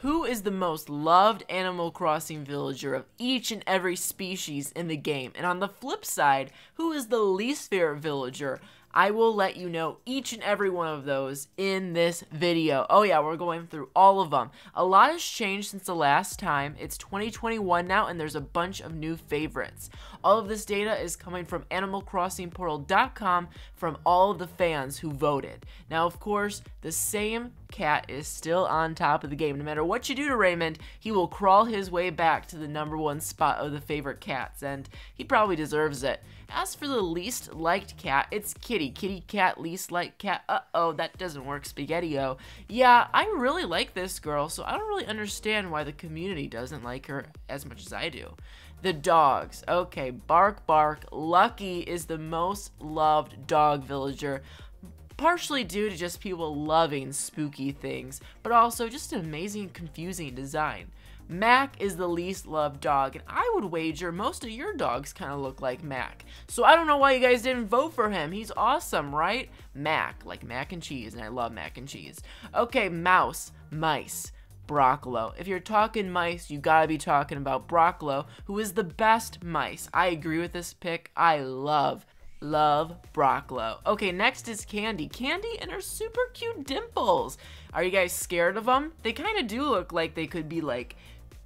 Who is the most loved Animal Crossing villager of each and every species in the game? And on the flip side, who is the least favorite villager? I will let you know each and every one of those in this video. Oh yeah, we're going through all of them. A lot has changed since the last time. It's 2021 now, and there's a bunch of new favorites. All of this data is coming from AnimalCrossingPortal.com from all of the fans who voted. Now, of course, the same cat is still on top of the game. No matter what you do to Raymond, he will crawl his way back to the #1 spot of the favorite cats, and he probably deserves it. As for the least liked cat, it's Kitty. Kitty cat, least liked cat. Uh-oh, that doesn't work, Spaghetti-O. Yeah, I really like this girl, so I don't really understand why the community doesn't like her as much as I do. The dogs. Okay, Bark Bark. Lucky is the most loved dog villager, partially due to just people loving spooky things, but also just an amazing, confusing design. Mac is the least loved dog, and I would wager most of your dogs kind of look like Mac. So I don't know why you guys didn't vote for him. He's awesome, right? Mac, like mac and cheese, and I love mac and cheese. Okay, Mouse, Mice, Broccolo. If you're talking mice, you gotta be talking about Broccolo, who is the best mice. I agree with this pick. I love Broccolo. Okay, next is Candy. Candy and her super cute dimples. Are you guys scared of them? They kind of do look like they could be like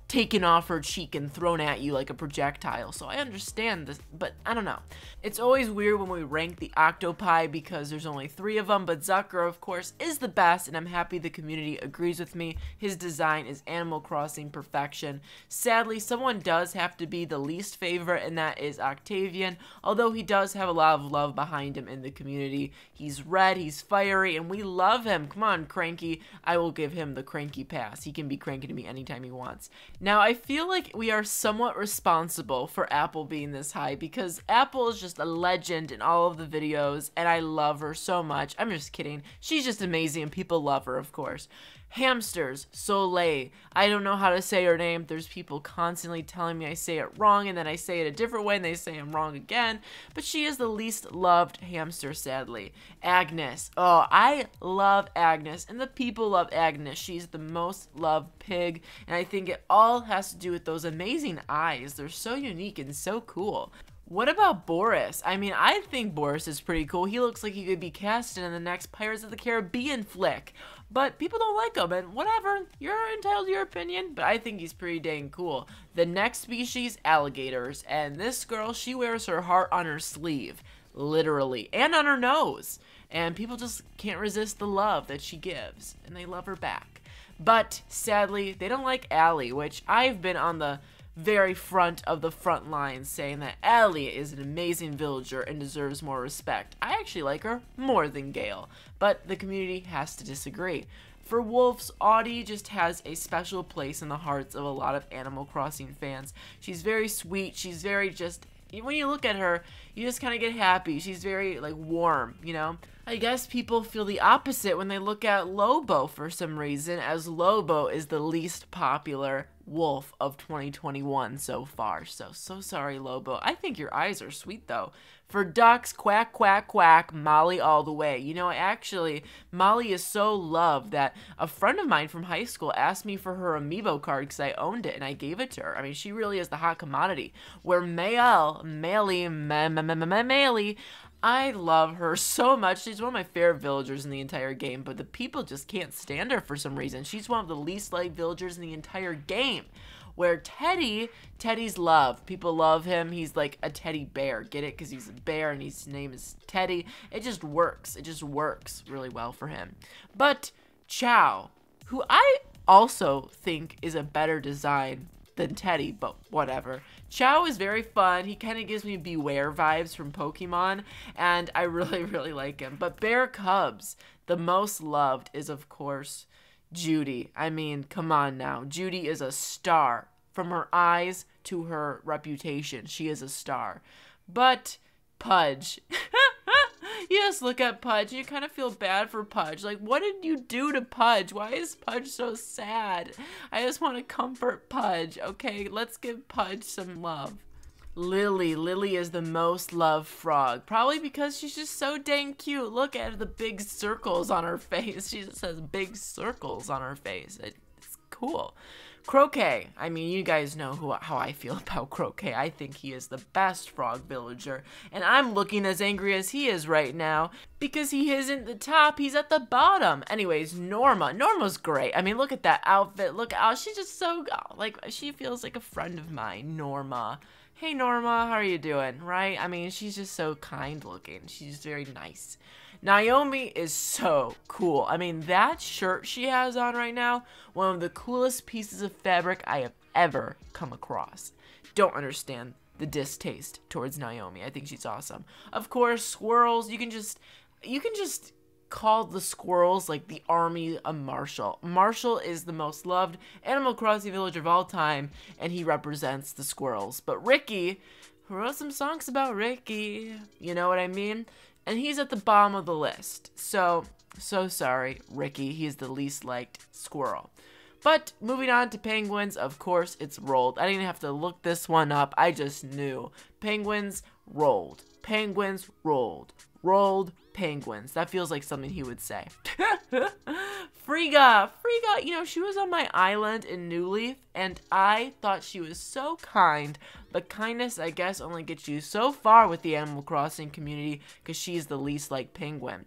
taken off her cheek and thrown at you like a projectile, so I understand this, but I don't know. It's always weird when we rank the octopi because there's only 3 of them, but Zucker, of course, is the best, and I'm happy the community agrees with me. His design is Animal Crossing perfection. Sadly, someone does have to be the least favorite, and that is Octavian, although he does have a lot of love behind him in the community. He's red, he's fiery, and we love him. Come on, Cranky. I will give him the Cranky pass. He can be cranky to me anytime he wants. Now, I feel like we are somewhat responsible for Apple being this high because Apple is just a legend in all of the videos, and I love her so much. I'm just kidding. She's just amazing, and people love her, of course. Hamsters, Soleil. I don't know how to say her name. There's people constantly telling me I say it wrong, and then I say it a different way, and they say I'm wrong again. But she is the least loved hamster, sadly. Agnes. Oh, I love Agnes, and the people love Agnes. She's the most loved pig, and I think it all has to do with those amazing eyes. They're so unique and so cool. What about Boris? I mean, I think Boris is pretty cool. He looks like he could be casted in the next Pirates of the Caribbean flick. But people don't like him, and whatever. You're entitled to your opinion, but I think he's pretty dang cool. The next species, alligators. And this girl, she wears her heart on her sleeve. Literally. And on her nose. And people just can't resist the love that she gives. And they love her back. But, sadly, they don't like Allie, which I've been on the very front of the front lines saying that Allie is an amazing villager and deserves more respect. I actually like her more than Gale, but the community has to disagree. For wolves, Audie just has a special place in the hearts of a lot of Animal Crossing fans. She's very sweet, she's very just, when you look at her, you just kind of get happy. She's very, like, warm, you know? I guess people feel the opposite when they look at Lobo for some reason, as Lobo is the least popular wolf of 2021 so far. So sorry, Lobo. I think your eyes are sweet, though. For ducks, quack, quack, quack, Molly all the way. You know, actually, Molly is so loved that a friend of mine from high school asked me for her amiibo card because I owned it, and I gave it to her. I mean, she really is the hot commodity. Where Mailey, I love her so much. She's one of my favorite villagers in the entire game, but the people just can't stand her for some reason. She's one of the least liked villagers in the entire game. Where Teddy's loved. People love him. He's like a teddy bear. Get it? Because he's a bear and his name is Teddy. It just works. It just works really well for him. But Chow, who I also think is a better design than Teddy, but whatever. Chow is very fun. He kind of gives me Beware vibes from Pokemon, and I really, really like him. But Bearcubs, the most loved is, of course, Judy. I mean, come on now. Judy is a star. From her eyes to her reputation, she is a star. But Pudge. You just look at Pudge and you kind of feel bad for Pudge. Like, what did you do to Pudge? Why is Pudge so sad? I just want to comfort Pudge. Okay, let's give Pudge some love. Lily. Lily is the most loved frog. Probably because she's just so dang cute. Look at the big circles on her face. She just has big circles on her face. It's cool. Croquet. I mean, you guys know how I feel about Croquet. I think he is the best frog villager. And I'm looking as angry as he is right now because he isn't the top. He's at the bottom. Anyways, Norma. Norma's great. I mean, look at that outfit. Look out. She's just so, like, she feels like a friend of mine, Norma. Hey, Norma. How are you doing? Right? I mean, she's just so kind looking. She's very nice. Naomi is so cool. I mean, that shirt she has on right now, one of the coolest pieces of fabric I have ever come across. Don't understand the distaste towards Naomi. I think she's awesome. Of course, squirrels, you can just call the squirrels like the army of Marshall. Marshall is the most loved Animal Crossing villager of all time, and he represents the squirrels. But Ricky, who wrote some songs about Ricky, you know what I mean? And he's at the bottom of the list. So sorry, Ricky. He's the least liked squirrel. But moving on to penguins, of course, it's rolled. I didn't have to look this one up. I just knew. Penguins rolled. Penguins rolled. Rolled penguins. That feels like something he would say. Frigga, you know, she was on my island in New Leaf, and I thought she was so kind, but kindness, I guess, only gets you so far with the Animal Crossing community, because she's the least like penguin.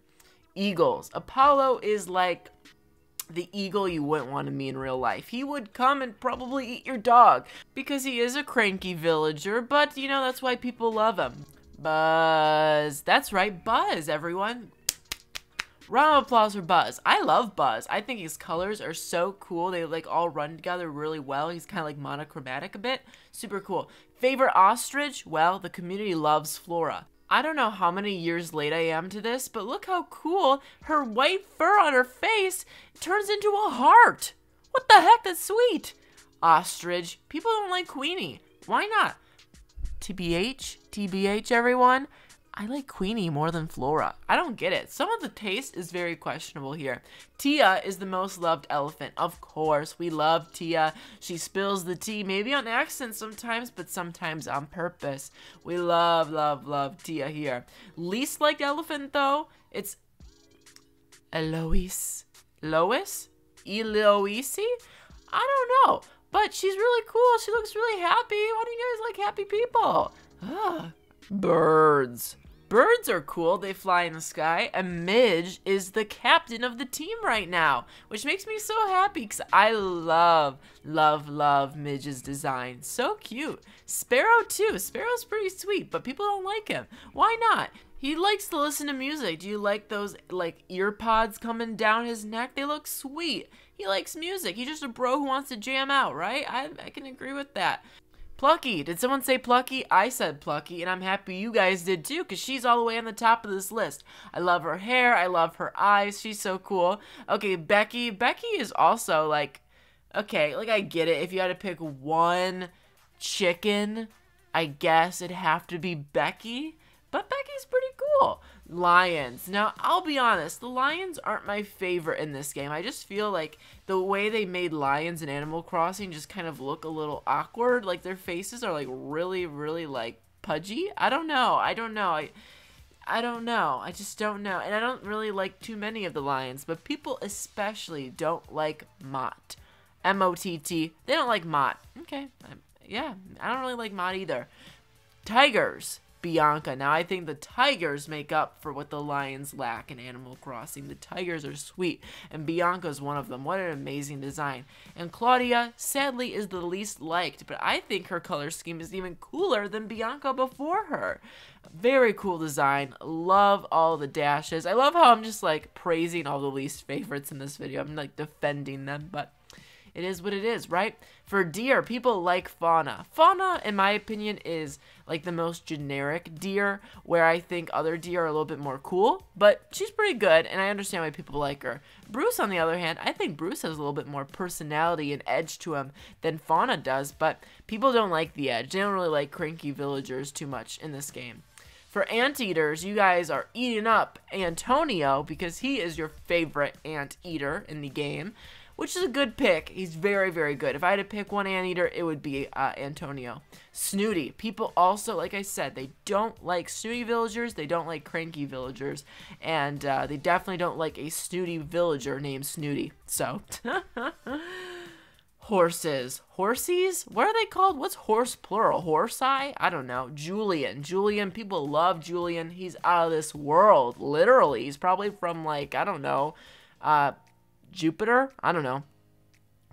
Eagles. Apollo is like the eagle you wouldn't want to meet in real life. He would come and probably eat your dog, because he is a cranky villager, but, you know, that's why people love him. Buzz. That's right, Buzz, everyone. Round of applause for Buzz. I love Buzz. I think his colors are so cool. They like all run together really well. He's kind of like monochromatic a bit. Super cool. Favorite ostrich? Well, the community loves Flora. I don't know how many years late I am to this, but look how cool her white fur on her face turns into a heart. What the heck? That's sweet. Ostrich. People don't like Queenie. Why not? TBH, everyone. I like Queenie more than Flora. I don't get it. Some of the taste is very questionable here. Tia is the most loved elephant. Of course, we love Tia. She spills the tea, maybe on accident sometimes, but sometimes on purpose. We love, love, love Tia here. Least liked elephant, though, it's Eloise. Lois? Eloise? I don't know, but she's really cool. She looks really happy. Why do you guys like happy people? Birds. Birds are cool. They fly in the sky. And Midge is the captain of the team right now, which makes me so happy because I love, love, love Midge's design. So cute. Sparrow too. Sparrow's pretty sweet, but people don't like him. Why not? He likes to listen to music. Do you like those like ear pods coming down his neck? They look sweet. He likes music. He's just a bro who wants to jam out, right? I can agree with that. Plucky. Did someone say Plucky? I said Plucky, and I'm happy you guys did too, because she's all the way on the top of this list. I love her hair. I love her eyes. She's so cool. Okay, Becky. Becky is also like, okay, like I get it. If you had to pick one chicken, I guess it'd have to be Becky. But Becky's pretty cool. Lions. Now, I'll be honest, the lions aren't my favorite in this game. I just feel like the way they made lions in Animal Crossing just kind of look a little awkward. Like, their faces are, like, really, really, like, pudgy. I don't know. I don't know. I don't know. I just don't know. And I don't really like too many of the lions. But people especially don't like Mott. M-O-T-T. They don't like Mott. Okay. Yeah. I don't really like Mott either. Tigers. Bianca. Now, I think the tigers make up for what the lions lack in Animal Crossing. The tigers are sweet, and Bianca's one of them. What an amazing design. And Claudia, sadly, is the least liked, but I think her color scheme is even cooler than Bianca before her. Very cool design. Love all the dashes. I love how I'm just, like, praising all the least favorites in this video. I'm, like, defending them, but it is what it is, right? For deer, people like Fauna. Fauna, in my opinion, is like the most generic deer, where I think other deer are a little bit more cool, but she's pretty good, and I understand why people like her. Bruce, on the other hand, I think Bruce has a little bit more personality and edge to him than Fauna does, but people don't like the edge. They don't really like cranky villagers too much in this game. For anteaters, you guys are eating up Antonio because he is your favorite anteater in the game, which is a good pick. He's very, very good. If I had to pick one anteater, it would be Antonio. Snooty. People also, like I said, they don't like snooty villagers. They don't like cranky villagers. And they definitely don't like a snooty villager named Snooty. So, Horses. Horsies? What are they called? What's horse plural? Horseye? I don't know. Julian. Julian. People love Julian. He's out of this world. Literally. He's probably from, like, I don't know, Jupiter? I don't know.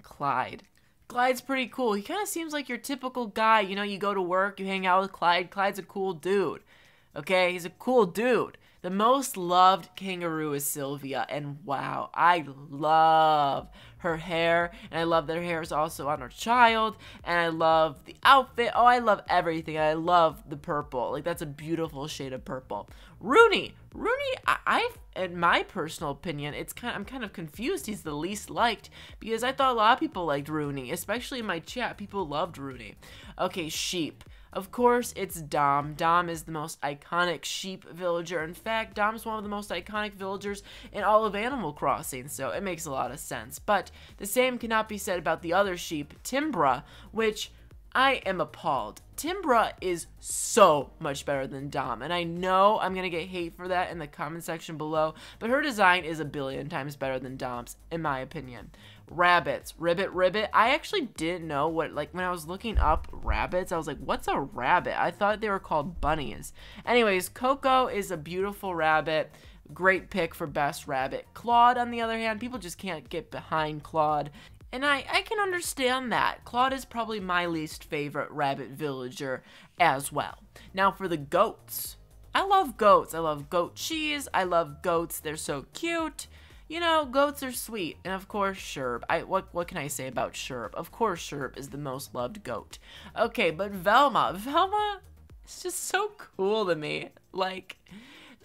Clyde. Clyde's pretty cool. He kind of seems like your typical guy. You know, you go to work, you hang out with Clyde. Clyde's a cool dude. Okay? He's a cool dude. The most loved kangaroo is Sylvia, and wow, I love her hair, and I love that her hair is also on her child, and I love the outfit. Oh, I love everything. I love the purple. Like, that's a beautiful shade of purple. Rooney, in my personal opinion, I'm kind of confused. He's the least liked because I thought a lot of people liked Rooney, especially in my chat. People loved Rooney. Okay, sheep. Of course, it's Dom. Dom is the most iconic sheep villager. In fact, Dom's one of the most iconic villagers in all of Animal Crossing, so it makes a lot of sense. But the same cannot be said about the other sheep, Timbra, which I am appalled. Timbra is so much better than Dom, and I know I'm going to get hate for that in the comment section below, but her design is a billion times better than Dom's, in my opinion. Rabbits. Ribbit. I actually didn't know what, like, when I was looking up rabbits, I was like, what's a rabbit? I thought they were called bunnies. Anyways, Coco is a beautiful rabbit. Great pick for best rabbit. Claude, on the other hand, people just can't get behind Claude. And I can understand that. Claude is probably my least favorite rabbit villager as well. Now for the goats. I love goats. I love goat cheese. I love goats. They're so cute. You know, goats are sweet. And of course, Sherb. What can I say about Sherb? Of course, Sherb is the most loved goat. Okay, but Velma. Velma is just so cool to me. Like,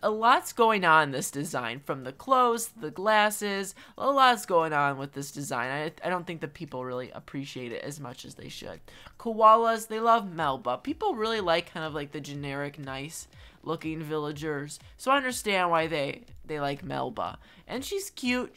a lot's going on in this design. From the clothes, the glasses. A lot's going on with this design. I don't think that people really appreciate it as much as they should. Koalas, they love Melba. People really like kind of like the generic, nice looking villagers. So I understand why they like Melba. And she's cute.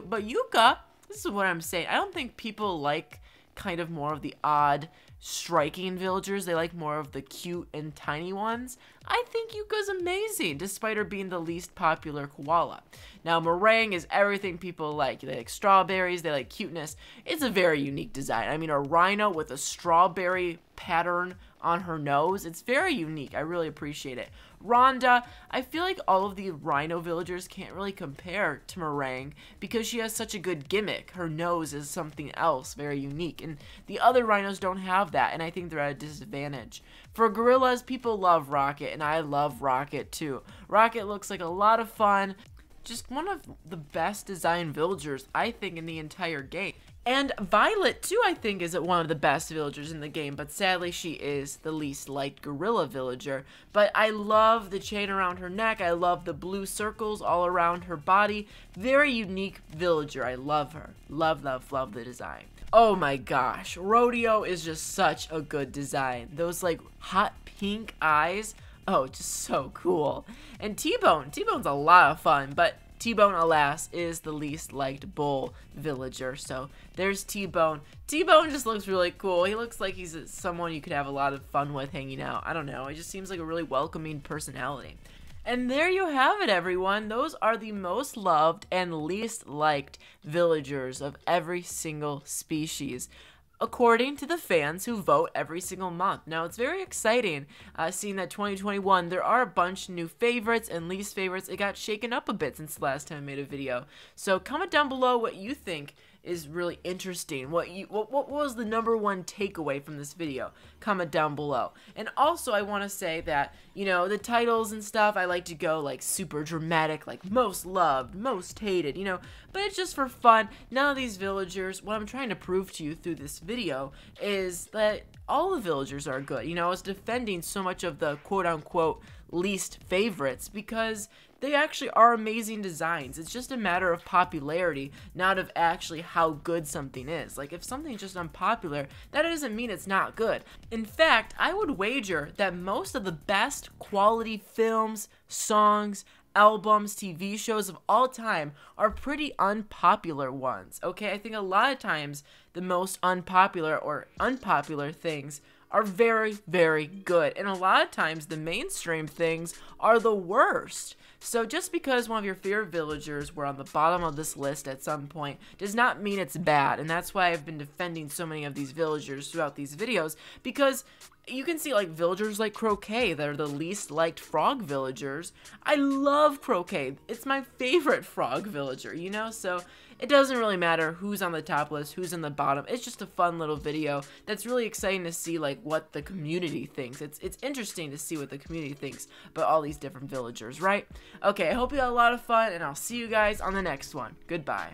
But Yuka, this is what I'm saying. I don't think people like kind of more of the odd, striking villagers. They like more of the cute and tiny ones. I think Yuka's amazing, despite her being the least popular koala. Now, Meringue is everything people like. They like strawberries, they like cuteness. It's a very unique design. I mean, a rhino with a strawberry pattern on her nose. It's very unique. I really appreciate it. Rhonda, I feel like all of the rhino villagers can't really compare to Meringue because she has such a good gimmick. Her nose is something else, very unique, and the other rhinos don't have that, and I think they're at a disadvantage. For gorillas, people love Rocket, and I love Rocket too. Rocket looks like a lot of fun. Just one of the best designed villagers, I think, in the entire game. And Violet, too, I think, is one of the best villagers in the game, but sadly she is the least liked gorilla villager. But I love the chain around her neck, I love the blue circles all around her body. Very unique villager, I love her. Love the design. Oh my gosh, Rodeo is just such a good design. Those, like, hot pink eyes, oh, just so cool. And T-Bone's a lot of fun, but T-Bone, alas, is the least liked bull villager. So there's T-Bone. T-Bone just looks really cool. He looks like he's someone you could have a lot of fun with hanging out. I don't know. He just seems like a really welcoming personality. And there you have it, everyone. Those are the most loved and least liked villagers of every single species, according to the fans who vote every single month. Now, it's very exciting seeing that 2021, there are a bunch of new favorites and least favorites. It got shaken up a bit since the last time I made a video. So comment down below what you think is really interesting. What was the #1 takeaway from this video? Comment down below. And also, I want to say that, you know, the titles and stuff, I like to go like super dramatic, like most loved, most hated, you know, but it's just for fun. None of these villagers, what I'm trying to prove to you through this video is that all the villagers are good. You know, I was defending so much of the quote-unquote least favorites because they actually are amazing designs. It's just a matter of popularity, not of actually how good something is. Like, if something's just unpopular, that doesn't mean it's not good. In fact, I would wager that most of the best quality films, songs, albums, TV shows of all time are pretty unpopular ones, okay? I think a lot of times the most unpopular things are very, very good. And a lot of times the mainstream things are the worst. So just because one of your favorite villagers were on the bottom of this list at some point does not mean it's bad, and that's why I've been defending so many of these villagers throughout these videos, because you can see like villagers like Croquet that are the least liked frog villagers. I love Croquet. It's my favorite frog villager, you know? So it doesn't really matter who's on the top list, who's in the bottom. It's just a fun little video that's really exciting to see like what the community thinks. It's interesting to see what the community thinks about all these different villagers, right? Okay, I hope you had a lot of fun, and I'll see you guys on the next one. Goodbye.